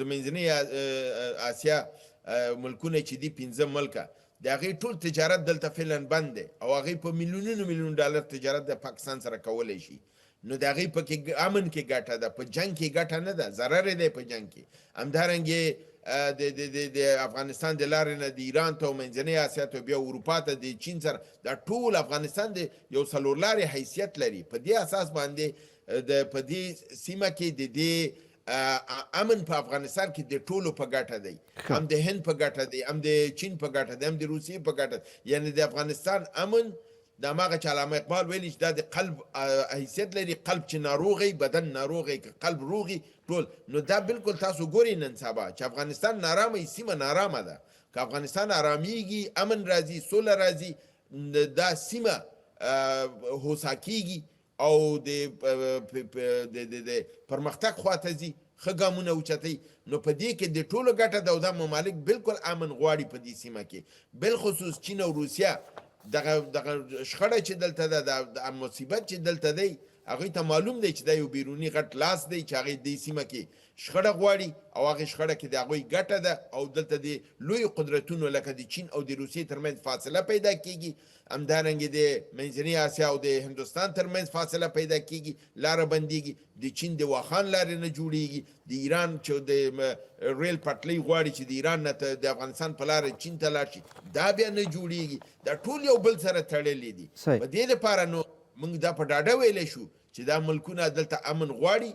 او منځنۍ اسیا ملکونه چې دي 15 ملکه د هغې ټول تجارت دلته فعلا بند دی او هغې په میلیونونو ډالر تجارت د پاکستان سره کولی شي نو د هغې پکې امن کې ګټه ده په جنګ کې ګټه نه ده ضرر دی په جنګ کې همدارنګې د افغانستان د لارې نه د ایران ته او منځنۍ اسیا ته بیا اروپا ته د چین سره دا ټول افغانستان د یو څلورلارې حیثیت لري په دې اساس باندې په دې سیمه کې د دې امن په افغانستان کې د ټولو په ګټه دی هم د هند په ګټه دی هم د چین په ګټه دی هم د روسیې په ګټه یعنی د افغانستان امن د هماغه چې علامه اقبال ویلي چې دا د قلب حیثیت لري قلب چې ناروغی بدن ناروغی که قلب روغي ټول نو دا بالکل تاسو ګورئ نن سبا چې افغانستان نارامه سیمه نارامه ده که افغانستان آرامیږي امن راځي سوله راځي دا سیمه هوسا کیږي او د پرمختګ خواته ځي ښه ګامونه اوچتوي نو په دې کې د ټولو ګټه ده او دا ممالک بالکل امن غواړي په دې سیمه کې بالخصوص چین او روسیه دغه شخړه چې دلته ده د مصیبت چې دلته دی هغوی ته معلوم دی چې دا یو بیروني غټ لاس دی چې هغې دې سیمه کې شخړه غواړي او هغې شخړه کې د هغوی ګټه ده او دلته د لویو قدرتونو لکه د چین او د روسیې ترمنځ فاصله پیدا کیږي همدارنګې د منځنۍ اسیا او د هندوستان ترمنځ فاصله پیدا کیږي لاره بندیږي د چین د واخان لارې نه جوړیږي د ایران چې د ریل پټلۍ غواړي چې د ایران نه د افغانستان په لاره چین ته لاړ شي دا بیا نه جوړیږي دا ټول یو بل سره تړلي دي په دې لپاره نو موږ دا په ډاډه ویلی شو چې دا ملکونه دلته امن غواړي